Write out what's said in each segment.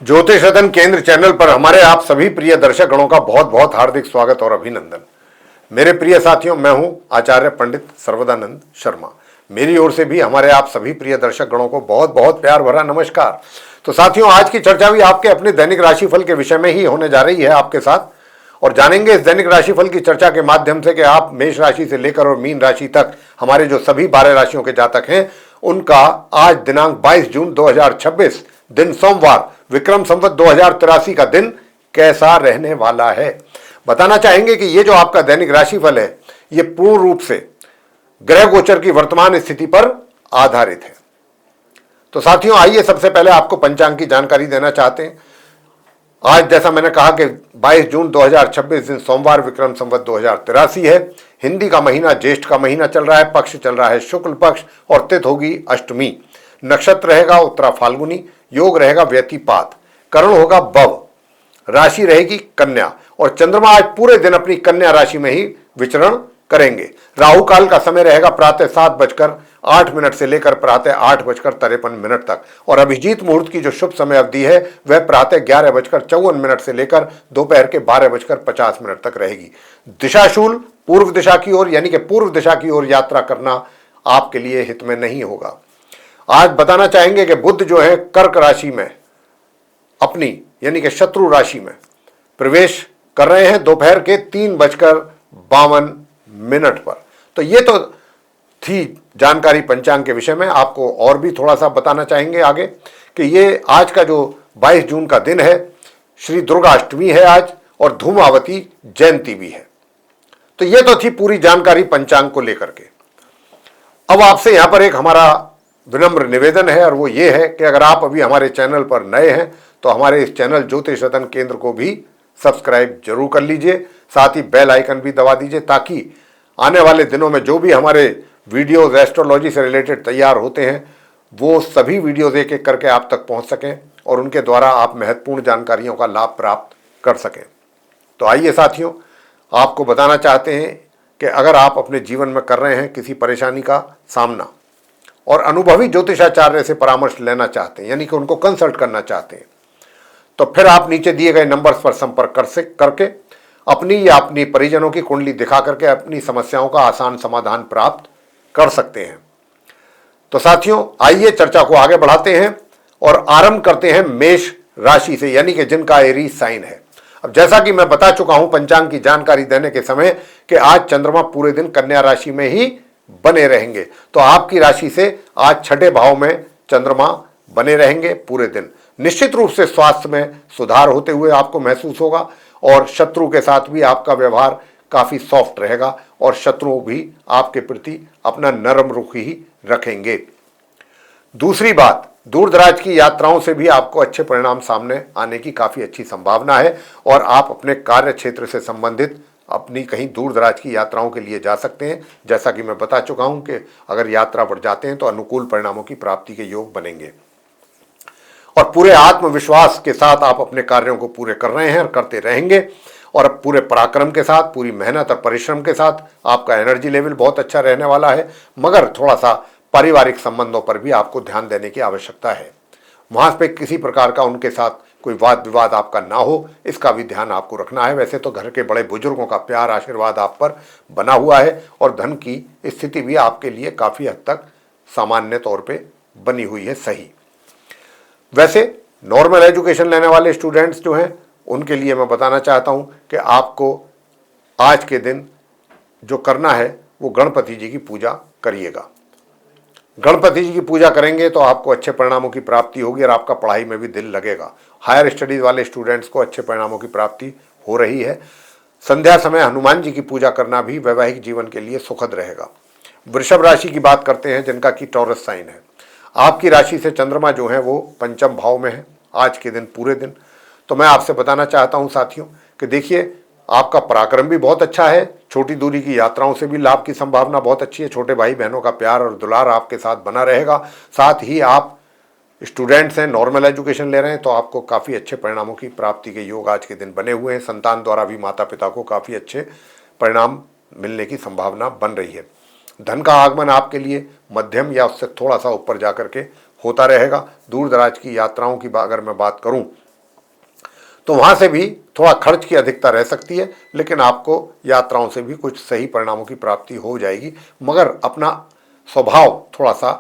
ज्योतिष रतन केंद्र चैनल पर हमारे आप सभी प्रिय दर्शक गणों का बहुत बहुत हार्दिक स्वागत और अभिनंदन। मेरे प्रिय साथियों, मैं हूं आचार्य पंडित सर्वदानंद शर्मा। मेरी ओर से भी हमारे आप सभी प्रिय दर्शक गणों को बहुत बहुत प्यार भरा नमस्कार। तो साथियों, आज की चर्चा भी आपके अपने दैनिक राशिफल के विषय में ही होने जा रही है आपके साथ, और जानेंगे इस दैनिक राशिफल की चर्चा के माध्यम से कि आप मेष राशि से लेकर और मीन राशि तक हमारे जो सभी 12 राशियों के जातक हैं उनका आज दिनांक 22 जून 2026 दिन सोमवार विक्रम संवत 2083 का दिन कैसा रहने वाला है। बताना चाहेंगे कि ये जो आपका दैनिक राशिफल है ये पूर्ण रूप से ग्रह गोचर की वर्तमान स्थिति पर आधारित है। तो साथियों, आइए सबसे पहले आपको पंचांग की जानकारी देना चाहते हैं। आज जैसा मैंने कहा कि 22 जून 2026 दिन सोमवार विक्रम संवत 2083 है। हिंदी का महीना ज्येष्ठ का महीना चल रहा है। पक्ष चल रहा है शुक्ल पक्ष और तिथि होगी अष्टमी। नक्षत्र रहेगा उत्तरा फाल्गुनी। योग रहेगा व्यतिपात। करण होगा भव। राशि रहेगी कन्या और चंद्रमा आज पूरे दिन अपनी कन्या राशि में ही विचरण करेंगे। राहु काल का समय रहेगा प्रातः 7:08 से लेकर प्रातः 8:53 तक और अभिजीत मुहूर्त की जो शुभ समय अवधि है वह प्रातः 11:54 से लेकर दोपहर के 12:50 तक रहेगी। दिशाशूल पूर्व दिशा की ओर यानी कि पूर्व दिशा की ओर यात्रा करना आपके लिए हित में नहीं होगा। आज बताना चाहेंगे कि बुध जो है कर्क राशि में अपनी यानी कि शत्रु राशि में प्रवेश कर रहे हैं दोपहर के 3:52 पर। तो ये तो थी जानकारी पंचांग के विषय में। आपको और भी थोड़ा सा बताना चाहेंगे आगे कि ये आज का जो 22 जून का दिन है श्री दुर्गाष्टमी है आज और धूमावती जयंती भी है। तो ये तो थी पूरी जानकारी पंचांग को लेकर के। अब आपसे यहां पर एक हमारा विनम्र निवेदन है और वो ये है कि अगर आप अभी हमारे चैनल पर नए हैं तो हमारे इस चैनल ज्योतिष रतन केंद्र को भी सब्सक्राइब जरूर कर लीजिए। साथ ही बेल आइकन भी दबा दीजिए ताकि आने वाले दिनों में जो भी हमारे वीडियोज एस्ट्रोलॉजी से रिलेटेड तैयार होते हैं वो सभी वीडियोज एक एक करके आप तक पहुंच सकें और उनके द्वारा आप महत्वपूर्ण जानकारियों का लाभ प्राप्त कर सकें। तो आइए साथियों, आपको बताना चाहते हैं कि अगर आप अपने जीवन में कर रहे हैं किसी परेशानी का सामना और अनुभवी ज्योतिषाचार्य से परामर्श लेना चाहते हैं यानी कि उनको कंसल्ट करना चाहते हैं तो फिर आप नीचे दिए गए नंबर्स पर संपर्क करके अपनी या अपनी परिजनों की कुंडली दिखा करके अपनी समस्याओं का आसान समाधान प्राप्त कर सकते हैं। तो साथियों, आइए चर्चा को आगे बढ़ाते हैं और आरंभ करते हैं मेष राशि से यानी कि जिनका एरीज साइन है। अब जैसा कि मैं बता चुका हूं पंचांग की जानकारी देने के समय कि आज चंद्रमा पूरे दिन कन्या राशि में ही बने रहेंगे। तो आपकी राशि से आज छठे भाव में चंद्रमा बने रहेंगे पूरे दिन। निश्चित रूप से स्वास्थ्य में सुधार होते हुए आपको महसूस होगा और शत्रु के साथ भी आपका व्यवहार काफी सॉफ्ट रहेगा और शत्रु भी आपके प्रति अपना नरम रुख ही रखेंगे। दूसरी बात, दूर दराज की यात्राओं से भी आपको अच्छे परिणाम सामने आने की काफी अच्छी संभावना है और आप अपने कार्य क्षेत्र से संबंधित अपनी कहीं दूर दराज की यात्राओं के लिए जा सकते हैं। जैसा कि मैं बता चुका हूं कि अगर यात्रा पर जाते हैं तो अनुकूल परिणामों की प्राप्ति के योग बनेंगे और पूरे आत्मविश्वास के साथ आप अपने कार्यों को पूरे कर रहे हैं और करते रहेंगे और अब पूरे पराक्रम के साथ, पूरी मेहनत और परिश्रम के साथ आपका एनर्जी लेवल बहुत अच्छा रहने वाला है। मगर थोड़ा सा पारिवारिक संबंधों पर भी आपको ध्यान देने की आवश्यकता है। वहां पे किसी प्रकार का उनके साथ कोई वाद विवाद आपका ना हो, इसका भी ध्यान आपको रखना है। वैसे तो घर के बड़े बुजुर्गों का प्यार आशीर्वाद आप पर बना हुआ है और धन की स्थिति भी आपके लिए काफी हद तक सामान्य तौर पे बनी हुई है सही। वैसे नॉर्मल एजुकेशन लेने वाले स्टूडेंट्स जो हैं उनके लिए मैं बताना चाहता हूं कि आपको आज के दिन जो करना है वो गणपति जी की पूजा करिएगा। गणपति जी की पूजा करेंगे तो आपको अच्छे परिणामों की प्राप्ति होगी और आपका पढ़ाई में भी दिल लगेगा। हायर स्टडीज वाले स्टूडेंट्स को अच्छे परिणामों की प्राप्ति हो रही है। संध्या समय हनुमान जी की पूजा करना भी वैवाहिक जीवन के लिए सुखद रहेगा। वृषभ राशि की बात करते हैं जिनका कि टॉरस साइन है। आपकी राशि से चंद्रमा जो है वो पंचम भाव में है आज के दिन पूरे दिन। तो मैं आपसे बताना चाहता हूं साथियों कि देखिए, आपका पराक्रम भी बहुत अच्छा है। छोटी दूरी की यात्राओं से भी लाभ की संभावना बहुत अच्छी है। छोटे भाई बहनों का प्यार और दुलार आपके साथ बना रहेगा। साथ ही आप स्टूडेंट्स हैं, नॉर्मल एजुकेशन ले रहे हैं तो आपको काफ़ी अच्छे परिणामों की प्राप्ति के योग आज के दिन बने हुए हैं। संतान द्वारा भी माता पिता को काफ़ी अच्छे परिणाम मिलने की संभावना बन रही है। धन का आगमन आपके लिए मध्यम या उससे थोड़ा सा ऊपर जाकर के होता रहेगा। दूर दराज की यात्राओं की अगर मैं बात करूं तो वहाँ से भी थोड़ा खर्च की अधिकता रह सकती है, लेकिन आपको यात्राओं से भी कुछ सही परिणामों की प्राप्ति हो जाएगी। मगर अपना स्वभाव थोड़ा सा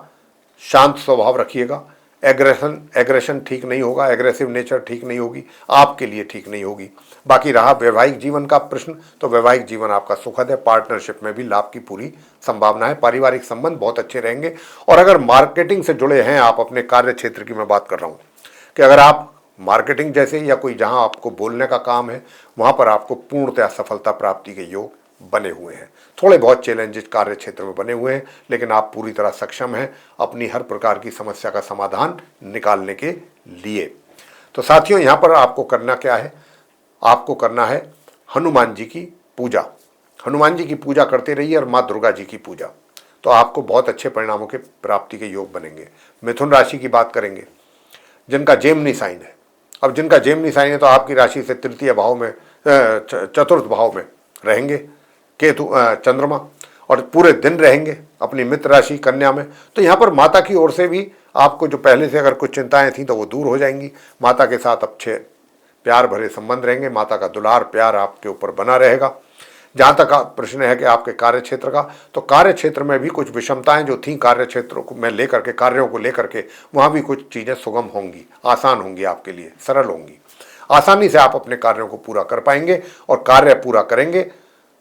शांत स्वभाव रखिएगा। एग्रेशन ठीक नहीं होगा, एग्रेसिव नेचर ठीक नहीं होगी, आपके लिए ठीक नहीं होगी। बाकी रहा वैवाहिक जीवन का प्रश्न, तो वैवाहिक जीवन आपका सुखद है, पार्टनरशिप में भी लाभ की पूरी संभावना है, पारिवारिक संबंध बहुत अच्छे रहेंगे। और अगर मार्केटिंग से जुड़े हैं आप, अपने कार्य क्षेत्र की मैं बात कर रहा हूँ कि अगर आप मार्केटिंग जैसे या कोई जहां आपको बोलने का काम है, वहां पर आपको पूर्णतः सफलता प्राप्ति के योग बने हुए हैं। थोड़े बहुत चैलेंजेस कार्य क्षेत्र में बने हुए हैं, लेकिन आप पूरी तरह सक्षम हैं अपनी हर प्रकार की समस्या का समाधान निकालने के लिए। तो साथियों, यहां पर आपको करना क्या है, आपको करना है हनुमान जी की पूजा। हनुमान जी की पूजा करते रहिए और माँ दुर्गा जी की पूजा, तो आपको बहुत अच्छे परिणामों के प्राप्ति के योग बनेंगे। मिथुन राशि की बात करेंगे, जिनका जेमिनी साइन है। अब जिनका जेमिनी साइन है तो आपकी राशि से तृतीय भाव में, चतुर्थ भाव में रहेंगे केतु, चंद्रमा, और पूरे दिन रहेंगे अपनी मित्र राशि कन्या में। तो यहाँ पर माता की ओर से भी आपको जो पहले से अगर कुछ चिंताएं थी तो वो दूर हो जाएंगी। माता के साथ अच्छे प्यार भरे संबंध रहेंगे, माता का दुलार प्यार आपके ऊपर बना रहेगा। जहाँ तक प्रश्न है कि आपके कार्य क्षेत्र का, तो कार्य क्षेत्र में भी कुछ विषमताएं जो थी कार्य क्षेत्रों को में लेकर के, कार्यों को लेकर के, वहाँ भी कुछ चीज़ें सुगम होंगी, आसान होंगी, आपके लिए सरल होंगी। आसानी से आप अपने कार्यों को पूरा कर पाएंगे, और कार्य पूरा करेंगे,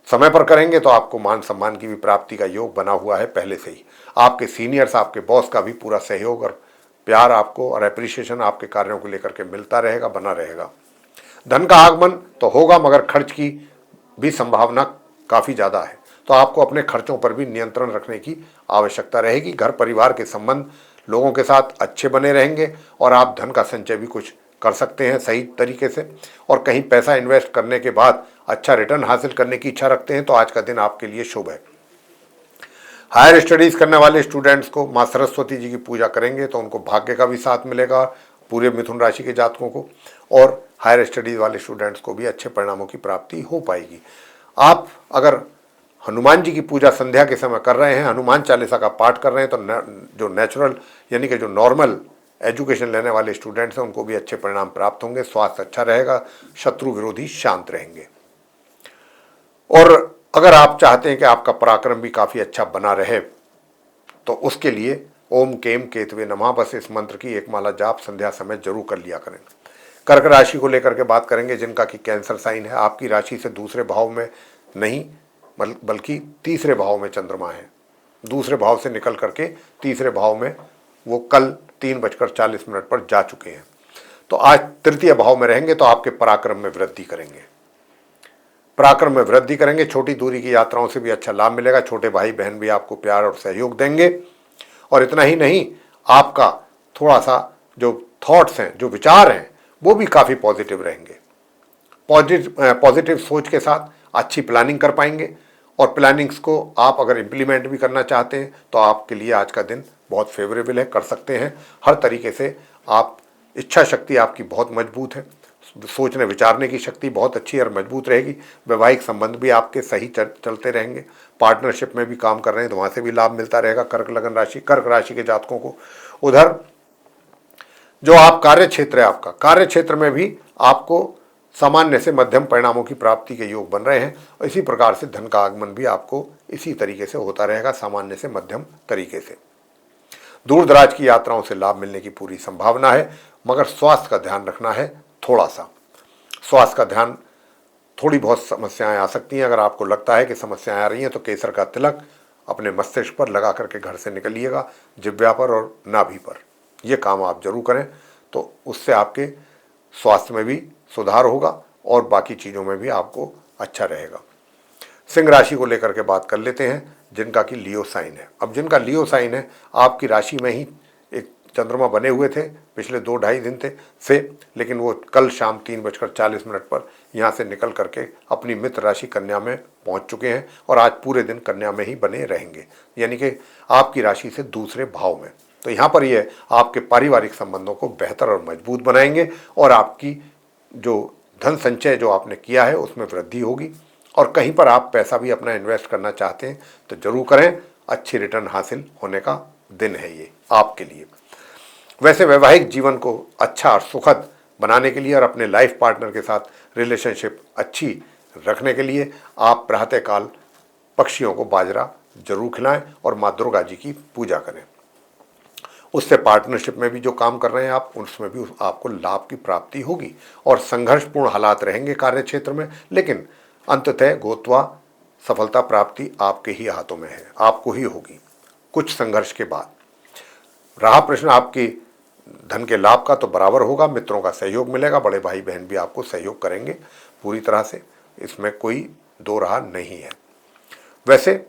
समय पर करेंगे तो आपको मान सम्मान की भी प्राप्ति का योग बना हुआ है पहले से ही। आपके सीनियर्स, आपके बॉस का भी पूरा सहयोग और प्यार आपको और एप्रिसिएशन आपके कार्यों को लेकर के मिलता रहेगा, बना रहेगा। धन का आगमन तो होगा, मगर खर्च की भी संभावना काफ़ी ज़्यादा है, तो आपको अपने खर्चों पर भी नियंत्रण रखने की आवश्यकता रहेगी। घर परिवार के संबंध लोगों के साथ अच्छे बने रहेंगे, और आप धन का संचय भी कुछ कर सकते हैं सही तरीके से। और कहीं पैसा इन्वेस्ट करने के बाद अच्छा रिटर्न हासिल करने की इच्छा रखते हैं तो आज का दिन आपके लिए शुभ है। हायर स्टडीज़ करने वाले स्टूडेंट्स को माँ सरस्वती जी की पूजा करेंगे तो उनको भाग्य का भी साथ मिलेगा, पूरे मिथुन राशि के जातकों को, और हायर स्टडीज़ वाले स्टूडेंट्स को भी अच्छे परिणामों की प्राप्ति हो पाएगी। आप अगर हनुमान जी की पूजा संध्या के समय कर रहे हैं, हनुमान चालीसा का पाठ कर रहे हैं, तो जो नेचुरल यानी कि जो नॉर्मल एजुकेशन लेने वाले स्टूडेंट्स हैं उनको भी अच्छे परिणाम प्राप्त होंगे, स्वास्थ्य अच्छा रहेगा, शत्रु विरोधी शांत रहेंगे। और अगर आप चाहते हैं कि आपका पराक्रम भी काफ़ी अच्छा बना रहे, तो उसके लिए ओम केम केतवे नमः, बस इस मंत्र की एक माला जाप संध्या समय जरूर कर लिया करें। कर्क राशि को लेकर के बात करेंगे, जिनका कि कैंसर साइन है। आपकी राशि से दूसरे भाव में नहीं बल्कि तीसरे भाव में चंद्रमा है, दूसरे भाव से निकल करके तीसरे भाव में वो कल 3:40 पर जा चुके हैं। तो आज तृतीय भाव में रहेंगे तो आपके पराक्रम में वृद्धि करेंगे, पराक्रम में वृद्धि करेंगे। छोटी दूरी की यात्राओं से भी अच्छा लाभ मिलेगा, छोटे भाई बहन भी आपको प्यार और सहयोग देंगे। और इतना ही नहीं, आपका थोड़ा सा जो थॉट्स हैं, जो विचार हैं, वो भी काफ़ी पॉजिटिव रहेंगे। पॉजिटिव सोच के साथ अच्छी प्लानिंग कर पाएंगे, और प्लानिंग्स को आप अगर इम्प्लीमेंट भी करना चाहते हैं तो आपके लिए आज का दिन बहुत फेवरेबल है, कर सकते हैं। हर तरीके से आप, इच्छा शक्ति आपकी बहुत मजबूत है, सोचने विचारने की शक्ति बहुत अच्छी और मजबूत रहेगी। वैवाहिक संबंध भी आपके सही चलते रहेंगे। पार्टनरशिप में भी काम कर रहे हैं तो वहाँ से भी लाभ मिलता रहेगा कर्क राशि के जातकों को। उधर जो आप कार्य क्षेत्र है, आपका कार्य क्षेत्र में भी आपको सामान्य से मध्यम परिणामों की प्राप्ति के योग बन रहे हैं। इसी प्रकार से धन का आगमन भी आपको इसी तरीके से होता रहेगा, सामान्य से मध्यम तरीके से। दूर दराज की यात्राओं से लाभ मिलने की पूरी संभावना है, मगर स्वास्थ्य का ध्यान रखना है। थोड़ा सा स्वास्थ्य का ध्यान, थोड़ी बहुत समस्याएं आ सकती हैं। अगर आपको लगता है कि समस्याएं आ रही हैं तो केसर का तिलक अपने मस्तिष्क पर लगा करके घर से निकलिएगा, जिह्वा पर और नाभि पर। ये काम आप जरूर करें, तो उससे आपके स्वास्थ्य में भी सुधार होगा और बाकी चीज़ों में भी आपको अच्छा रहेगा। सिंह राशि को लेकर के बात कर लेते हैं, जिनका कि लियो साइन है। अब जिनका लियो साइन है, आपकी राशि में ही एक चंद्रमा बने हुए थे पिछले 2-2.5 दिन से, लेकिन वो कल शाम 3:40 पर यहाँ से निकल करके अपनी मित्र राशि कन्या में पहुँच चुके हैं, और आज पूरे दिन कन्या में ही बने रहेंगे, यानी कि आपकी राशि से दूसरे भाव में। तो यहाँ पर ये आपके पारिवारिक संबंधों को बेहतर और मजबूत बनाएंगे, और आपकी जो धन संचय जो आपने किया है उसमें वृद्धि होगी। और कहीं पर आप पैसा भी अपना इन्वेस्ट करना चाहते हैं तो जरूर करें, अच्छी रिटर्न हासिल होने का दिन है ये आपके लिए। वैसे वैवाहिक जीवन को अच्छा और सुखद बनाने के लिए और अपने लाइफ पार्टनर के साथ रिलेशनशिप अच्छी रखने के लिए आप प्रातःकाल पक्षियों को बाजरा जरूर खिलाएं और माँ दुर्गा जी की पूजा करें। उससे पार्टनरशिप में भी जो काम कर रहे हैं आप, उसमें भी आपको लाभ की प्राप्ति होगी और संघर्षपूर्ण हालात रहेंगे कार्य क्षेत्र में, लेकिन अंततः गोत्वा सफलता प्राप्ति आपके ही हाथों में है, आपको ही होगी कुछ संघर्ष के बाद। रहा प्रश्न आपकी धन के लाभ का, तो बराबर होगा, मित्रों का सहयोग मिलेगा, बड़े भाई बहन भी आपको सहयोग करेंगे पूरी तरह से, इसमें कोई दो राह नहीं है। वैसे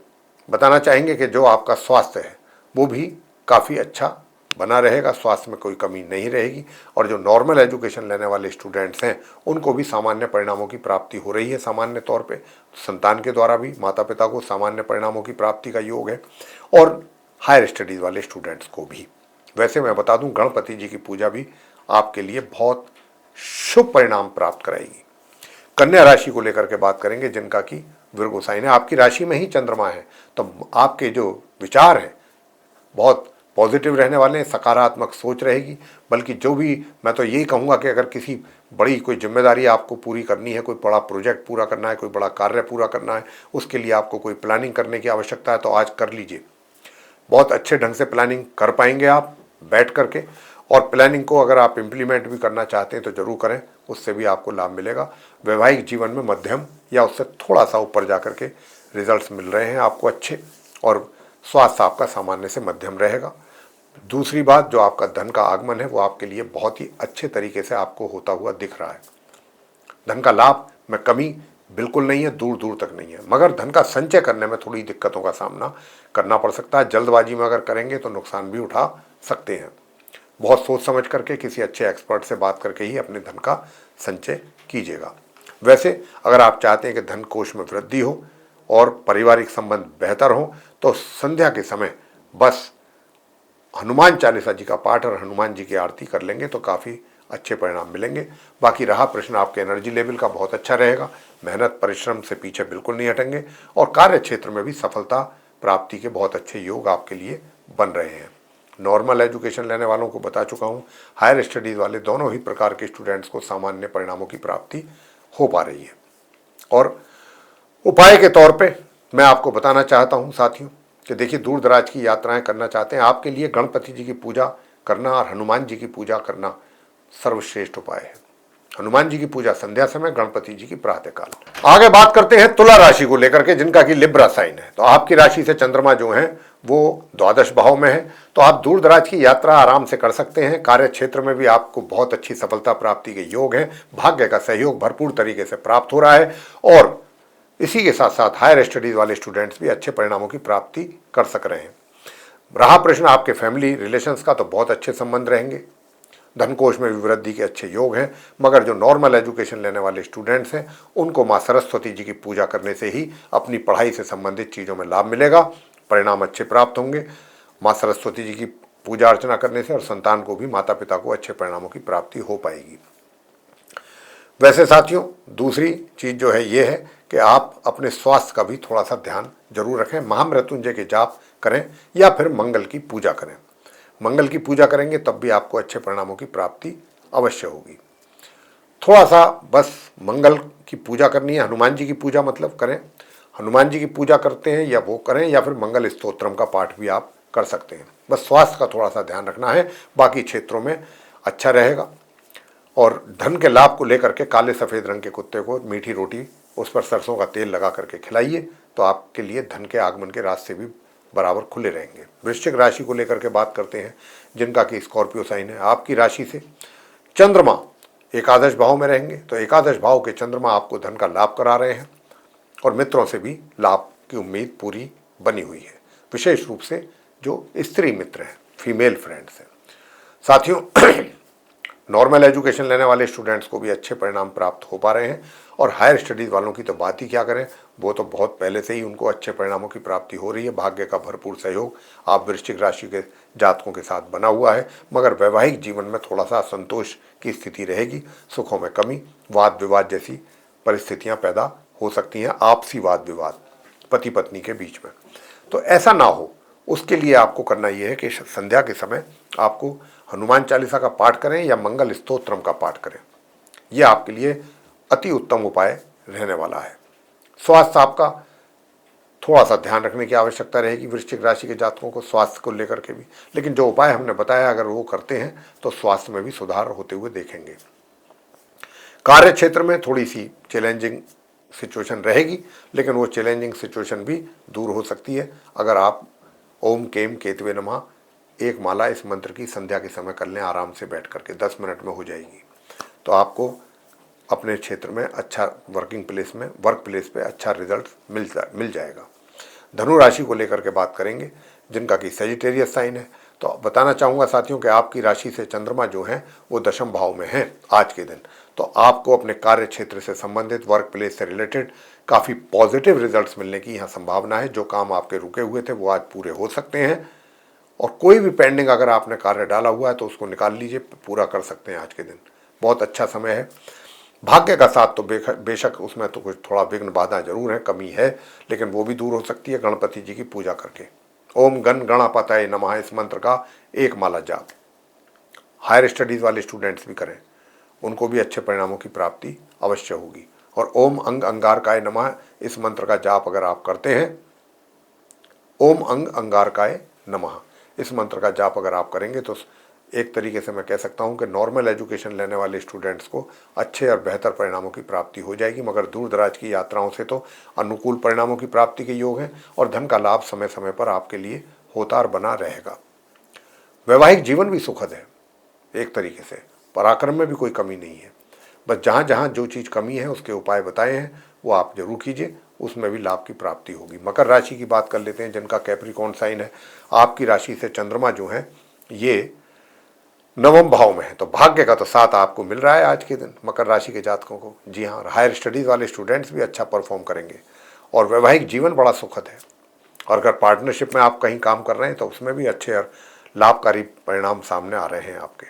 बताना चाहेंगे कि जो आपका स्वास्थ्य है वो भी काफ़ी अच्छा बना रहेगा, स्वास्थ्य में कोई कमी नहीं रहेगी और जो नॉर्मल एजुकेशन लेने वाले स्टूडेंट्स हैं उनको भी सामान्य परिणामों की प्राप्ति हो रही है। सामान्य तौर पे संतान के द्वारा भी माता पिता को सामान्य परिणामों की प्राप्ति का योग है और हायर स्टडीज़ वाले स्टूडेंट्स को भी। वैसे मैं बता दूं, गणपति जी की पूजा भी आपके लिए बहुत शुभ परिणाम प्राप्त कराएगी। कन्या राशि को लेकर के बात करेंगे, जिनका कि विर्गो साइन है, आपकी राशि में ही चंद्रमा है, तो आपके जो विचार हैं बहुत पॉजिटिव रहने वाले हैं, सकारात्मक सोच रहेगी। बल्कि जो भी, मैं तो यही कहूँगा कि अगर किसी बड़ी कोई जिम्मेदारी आपको पूरी करनी है, कोई बड़ा प्रोजेक्ट पूरा करना है, कोई बड़ा कार्य पूरा करना है, उसके लिए आपको कोई प्लानिंग करने की आवश्यकता है तो आज कर लीजिए। बहुत अच्छे ढंग से प्लानिंग कर पाएंगे आप बैठ करके, और प्लानिंग को अगर आप इम्प्लीमेंट भी करना चाहते हैं तो ज़रूर करें, उससे भी आपको लाभ मिलेगा। वैवाहिक जीवन में मध्यम या उससे थोड़ा सा ऊपर जा कर के रिजल्ट्स मिल रहे हैं आपको अच्छे, और स्वास्थ्य आपका सामान्य से मध्यम रहेगा। दूसरी बात, जो आपका धन का आगमन है वो आपके लिए बहुत ही अच्छे तरीके से आपको होता हुआ दिख रहा है। धन का लाभ में कमी बिल्कुल नहीं है, दूर दूर तक नहीं है, मगर धन का संचय करने में थोड़ी दिक्कतों का सामना करना पड़ सकता है। जल्दबाजी में अगर करेंगे तो नुकसान भी उठा सकते हैं। बहुत सोच समझ करके किसी अच्छे एक्सपर्ट से बात करके ही अपने धन का संचय कीजिएगा। वैसे अगर आप चाहते हैं कि धन कोष में वृद्धि हो और पारिवारिक संबंध बेहतर हो तो संध्या के समय बस हनुमान चालीसा जी का पाठ और हनुमान जी की आरती कर लेंगे तो काफ़ी अच्छे परिणाम मिलेंगे। बाकी रहा प्रश्न आपके एनर्जी लेवल का, बहुत अच्छा रहेगा, मेहनत परिश्रम से पीछे बिल्कुल नहीं हटेंगे और कार्य क्षेत्र में भी सफलता प्राप्ति के बहुत अच्छे योग आपके लिए बन रहे हैं। नॉर्मल एजुकेशन लेने वालों को बता चुका हूँ, हायर स्टडीज़ वाले दोनों ही प्रकार के स्टूडेंट्स को सामान्य परिणामों की प्राप्ति हो पा रही है। और उपाय के तौर पे मैं आपको बताना चाहता हूँ साथियों कि देखिए, दूर दराज की यात्राएं करना चाहते हैं, आपके लिए गणपति जी की पूजा करना और हनुमान जी की पूजा करना सर्वश्रेष्ठ उपाय है। हनुमान जी की पूजा संध्या समय, गणपति जी की प्रातःकाल। आगे बात करते हैं तुला राशि को लेकर के, जिनका कि लिब्रा साइन है। तो आपकी राशि से चंद्रमा जो है वो द्वादश भाव में है, तो आप दूर दराज की यात्रा आराम से कर सकते हैं। कार्य क्षेत्र में भी आपको बहुत अच्छी सफलता प्राप्ति के योग है, भाग्य का सहयोग भरपूर तरीके से प्राप्त हो रहा है और इसी के साथ साथ हायर स्टडीज वाले स्टूडेंट्स भी अच्छे परिणामों की प्राप्ति कर सक रहे हैं। रहा प्रश्न आपके फैमिली रिलेशंस का, तो बहुत अच्छे संबंध रहेंगे, धनकोष में भी वृद्धि के अच्छे योग हैं। मगर जो नॉर्मल एजुकेशन लेने वाले स्टूडेंट्स हैं उनको माँ सरस्वती जी की पूजा करने से ही अपनी पढ़ाई से संबंधित चीज़ों में लाभ मिलेगा, परिणाम अच्छे प्राप्त होंगे माँ सरस्वती जी की पूजा अर्चना करने से, और संतान को भी, माता पिता को अच्छे परिणामों की प्राप्ति हो पाएगी। वैसे साथियों, दूसरी चीज़ जो है ये है कि आप अपने स्वास्थ्य का भी थोड़ा सा ध्यान जरूर रखें। महामृत्युंजय के जाप करें या फिर मंगल की पूजा करें। मंगल की पूजा करेंगे तब भी आपको अच्छे परिणामों की प्राप्ति अवश्य होगी। थोड़ा सा बस मंगल की पूजा करनी है, हनुमान जी की पूजा मतलब करें, हनुमान जी की पूजा करते हैं या वो करें, या फिर मंगल स्तोत्रम का पाठ भी आप कर सकते हैं। बस स्वास्थ्य का थोड़ा सा ध्यान रखना है, बाकी क्षेत्रों में अच्छा रहेगा। और धन के लाभ को लेकर के काले सफ़ेद रंग के कुत्ते को मीठी रोटी, उस पर सरसों का तेल लगा करके खिलाइए, तो आपके लिए धन के आगमन के रास्ते भी बराबर खुले रहेंगे। वृश्चिक राशि को लेकर के बात करते हैं, जिनका कि स्कॉर्पियो साइन है। आपकी राशि से चंद्रमा एकादश भाव में रहेंगे, तो एकादश भाव के चंद्रमा आपको धन का लाभ करा रहे हैं और मित्रों से भी लाभ की उम्मीद पूरी बनी हुई है, विशेष रूप से जो स्त्री मित्र हैं, फीमेल फ्रेंड्स हैं। साथियों, नॉर्मल एजुकेशन लेने वाले स्टूडेंट्स को भी अच्छे परिणाम प्राप्त हो पा रहे हैं और हायर स्टडीज़ वालों की तो बात ही क्या करें, वो तो बहुत पहले से ही उनको अच्छे परिणामों की प्राप्ति हो रही है। भाग्य का भरपूर सहयोग आप वृश्चिक राशि के जातकों के साथ बना हुआ है, मगर वैवाहिक जीवन में थोड़ा सा असंतोष की स्थिति रहेगी, सुखों में कमी, वाद विवाद जैसी परिस्थितियाँ पैदा हो सकती हैं, आपसी वाद विवाद पति पत्नी के बीच में। तो ऐसा ना हो उसके लिए आपको करना ये है कि संध्या के समय आपको हनुमान चालीसा का पाठ करें या मंगल स्तोत्रम का पाठ करें। यह आपके लिए अति उत्तम उपाय रहने वाला है। स्वास्थ्य आपका थोड़ा सा ध्यान रखने की आवश्यकता रहेगी वृश्चिक राशि के जातकों को, स्वास्थ्य को लेकर के भी, लेकिन जो उपाय हमने बताया अगर वो करते हैं तो स्वास्थ्य में भी सुधार होते हुए देखेंगे। कार्य क्षेत्र में थोड़ी सी चैलेंजिंग सिचुएशन रहेगी, लेकिन वो चैलेंजिंग सिचुएशन भी दूर हो सकती है अगर आप ओम केम केतवे नमः एक माला इस मंत्र की संध्या के समय कर लें आराम से बैठ करके, 10 मिनट में हो जाएगी। तो आपको अपने क्षेत्र में अच्छा वर्क प्लेस पे अच्छा रिजल्ट मिल जाएगा। धनु राशि को लेकर के बात करेंगे जिनका कि सेजिटेरियस साइन है। तो बताना चाहूँगा साथियों कि आपकी राशि से चंद्रमा जो हैं वो दशम भाव में हैं आज के दिन। तो आपको अपने कार्य क्षेत्र से संबंधित वर्क प्लेस से रिलेटेड काफ़ी पॉजिटिव रिजल्ट्स मिलने की यहाँ संभावना है। जो काम आपके रुके हुए थे वो आज पूरे हो सकते हैं, और कोई भी पेंडिंग अगर आपने कार्य डाला हुआ है तो उसको निकाल लीजिए, पूरा कर सकते हैं आज के दिन। बहुत अच्छा समय है। भाग्य का साथ तो बेशक उसमें तो कुछ थोड़ा विघ्न बाधा जरूर है, कमी है, लेकिन वो भी दूर हो सकती है गणपति जी की पूजा करके। ओम गण गणापताय नमः इस मंत्र का एक माला जाप हायर स्टडीज वाले स्टूडेंट्स भी करें, उनको भी अच्छे परिणामों की प्राप्ति अवश्य होगी। और ओम अंग अंगारकाय नमः इस मंत्र का जाप अगर आप करते हैं, ओम अंग अंगारकाय नमः इस मंत्र का जाप अगर आप करेंगे तो एक तरीके से मैं कह सकता हूं कि नॉर्मल एजुकेशन लेने वाले स्टूडेंट्स को अच्छे और बेहतर परिणामों की प्राप्ति हो जाएगी। मगर दूर दराज की यात्राओं से तो अनुकूल परिणामों की प्राप्ति के योग हैं, और धन का लाभ समय समय पर आपके लिए होता और बना रहेगा। वैवाहिक जीवन भी सुखद है, एक तरीके से पराक्रम में भी कोई कमी नहीं है। बस जहाँ जहाँ जो चीज़ कमी है उसके उपाय बताए हैं वो आप जरूर कीजिए, उसमें भी लाभ की प्राप्ति होगी। मकर राशि की बात कर लेते हैं जिनका कैप्रिकॉर्न साइन है। आपकी राशि से चंद्रमा जो है ये नवम भाव में है, तो भाग्य का तो साथ आपको मिल रहा है आज के दिन मकर राशि के जातकों को। जी हाँ, हायर स्टडीज़ वाले स्टूडेंट्स भी अच्छा परफॉर्म करेंगे और वैवाहिक जीवन बड़ा सुखद है। और अगर पार्टनरशिप में आप कहीं काम कर रहे हैं तो उसमें भी अच्छे और लाभकारी परिणाम सामने आ रहे हैं आपके।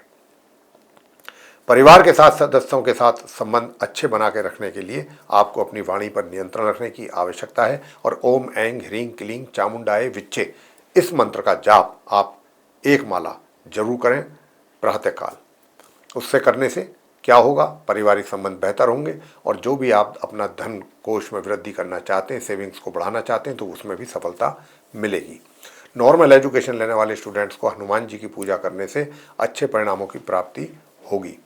परिवार के साथ सदस्यों के साथ संबंध अच्छे बना के रखने के लिए आपको अपनी वाणी पर नियंत्रण रखने की आवश्यकता है। और ओम ऐंग ह्रीं क्लीं चामुंडाय विच्चे इस मंत्र का जाप आप एक माला जरूर करें प्रातःकाल। उससे करने से क्या होगा, पारिवारिक संबंध बेहतर होंगे, और जो भी आप अपना धन कोष में वृद्धि करना चाहते हैं, सेविंग्स को बढ़ाना चाहते हैं, तो उसमें भी सफलता मिलेगी। नॉर्मल एजुकेशन लेने वाले स्टूडेंट्स को हनुमान जी की पूजा करने से अच्छे परिणामों की प्राप्ति होगी।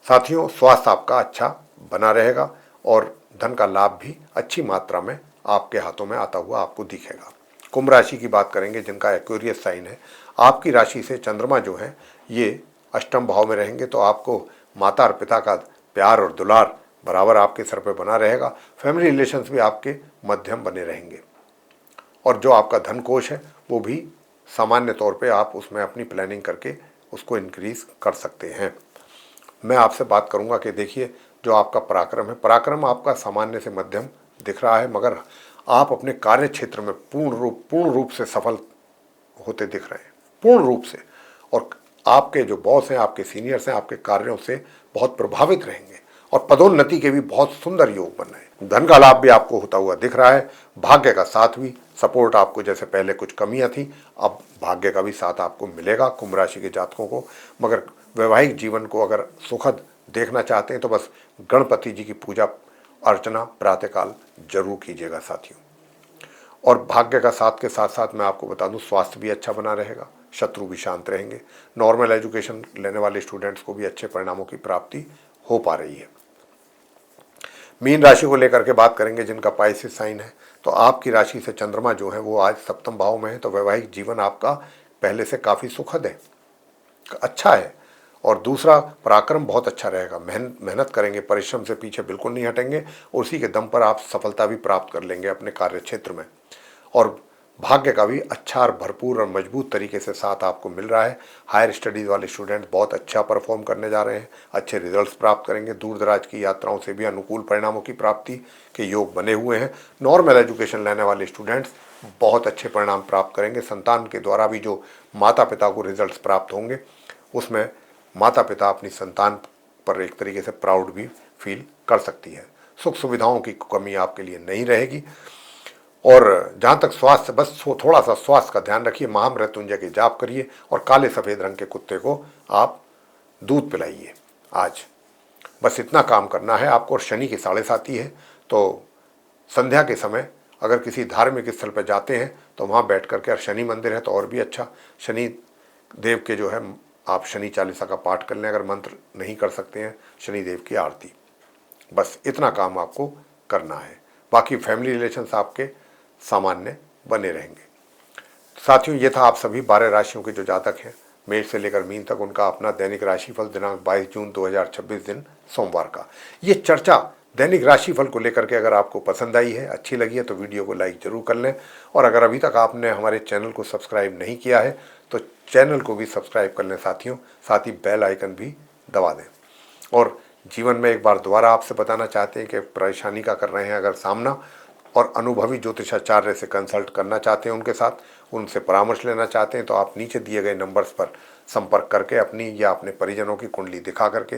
साथियों, स्वास्थ्य आपका अच्छा बना रहेगा और धन का लाभ भी अच्छी मात्रा में आपके हाथों में आता हुआ आपको दिखेगा। कुंभ राशि की बात करेंगे जिनका एक्वेरियस साइन है। आपकी राशि से चंद्रमा जो है ये अष्टम भाव में रहेंगे, तो आपको माता और पिता का प्यार और दुलार बराबर आपके सर पे बना रहेगा। फैमिली रिलेशंस भी आपके मध्यम बने रहेंगे, और जो आपका धन कोष है वो भी सामान्य तौर पे आप उसमें अपनी प्लानिंग करके उसको इंक्रीज कर सकते हैं। मैं आपसे बात करूंगा कि देखिए जो आपका पराक्रम है, पराक्रम आपका सामान्य से मध्यम दिख रहा है, मगर आप अपने कार्य क्षेत्र में पूर्ण रूप से सफल होते दिख रहे हैं, पूर्ण रूप से। और आपके जो बॉस हैं, आपके सीनियर्स हैं, आपके कार्यों से बहुत प्रभावित रहेंगे, और पदोन्नति के भी बहुत सुंदर योग बन रहे हैं। धन का लाभ भी आपको होता हुआ दिख रहा है। भाग्य का साथ भी सपोर्ट आपको, जैसे पहले कुछ कमियां थी अब भाग्य का भी साथ आपको मिलेगा कुंभ राशि के जातकों को। मगर वैवाहिक जीवन को अगर सुखद देखना चाहते हैं तो बस गणपति जी की पूजा अर्चना प्रातःकाल जरूर कीजिएगा साथियों। और भाग्य का साथ के साथ साथ मैं आपको बता दूं स्वास्थ्य भी अच्छा बना रहेगा, शत्रु भी शांत रहेंगे। नॉर्मल एजुकेशन लेने वाले स्टूडेंट्स को भी अच्छे परिणामों की प्राप्ति हो पा रही है। मीन राशि को लेकर के बात करेंगे जिनका पाइसेस साइन है। तो आपकी राशि से चंद्रमा जो है वो आज सप्तम भाव में है, तो वैवाहिक जीवन आपका पहले से काफ़ी सुखद है, अच्छा है। और दूसरा, पराक्रम बहुत अच्छा रहेगा, मेहनत करेंगे, परिश्रम से पीछे बिल्कुल नहीं हटेंगे, उसी के दम पर आप सफलता भी प्राप्त कर लेंगे अपने कार्य क्षेत्र में। और भाग्य का भी अच्छा और भरपूर और मजबूत तरीके से साथ आपको मिल रहा है। हायर स्टडीज़ वाले स्टूडेंट बहुत अच्छा परफॉर्म करने जा रहे हैं, अच्छे रिजल्ट्स प्राप्त करेंगे। दूर दराज की यात्राओं से भी अनुकूल परिणामों की प्राप्ति के योग बने हुए हैं। नॉर्मल एजुकेशन लेने वाले स्टूडेंट्स बहुत अच्छे परिणाम प्राप्त करेंगे। संतान के द्वारा भी जो माता पिता को रिजल्ट्स प्राप्त होंगे उसमें माता पिता अपनी संतान पर एक तरीके से प्राउड भी फील कर सकती है। सुख सुविधाओं की कमी आपके लिए नहीं रहेगी। और जहाँ तक स्वास्थ्य, बस थोड़ा सा स्वास्थ्य का ध्यान रखिए, महामृत्युंजय की जाप करिए और काले सफ़ेद रंग के कुत्ते को आप दूध पिलाइए आज। बस इतना काम करना है आपको। और शनि की 7:30 है, तो संध्या के समय अगर किसी धार्मिक स्थल पर जाते हैं तो वहाँ बैठ करके, और शनि मंदिर है तो और भी अच्छा, शनि देव के जो है आप शनि चालीसा का पाठ कर लें, अगर मंत्र नहीं कर सकते हैं शनि देव की आरती। बस इतना काम आपको करना है, बाकी फैमिली रिलेशंस आपके सामान्य बने रहेंगे। साथियों, ये था आप सभी 12 राशियों के जो जातक हैं मेष से लेकर मीन तक, उनका अपना दैनिक राशिफल दिनांक 22 जून 2026 दिन सोमवार का। ये चर्चा दैनिक राशिफल को लेकर के अगर आपको पसंद आई है, अच्छी लगी है, तो वीडियो को लाइक जरूर कर लें। और अगर अभी तक आपने हमारे चैनल को सब्सक्राइब नहीं किया है तो चैनल को भी सब्सक्राइब कर लें साथियों, साथ ही बेल आइकन भी दबा दें। और जीवन में एक बार दोबारा आपसे बताना चाहते हैं कि परेशानी का कर रहे हैं अगर सामना, और अनुभवी ज्योतिषाचार्य से कंसल्ट करना चाहते हैं, उनके साथ उनसे परामर्श लेना चाहते हैं, तो आप नीचे दिए गए नंबर्स पर संपर्क करके अपनी या अपने परिजनों की कुंडली दिखा करके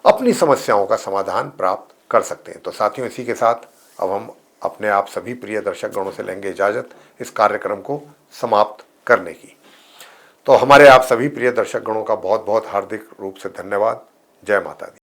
अपनी समस्याओं का समाधान प्राप्त कर सकते हैं। तो साथियों, इसी के साथ अब हम अपने आप सभी प्रिय दर्शक गणों से लेंगे इजाज़त इस कार्यक्रम को समाप्त करने की। तो हमारे आप सभी प्रिय दर्शक गणों का बहुत बहुत हार्दिक रूप से धन्यवाद। जय माता दी।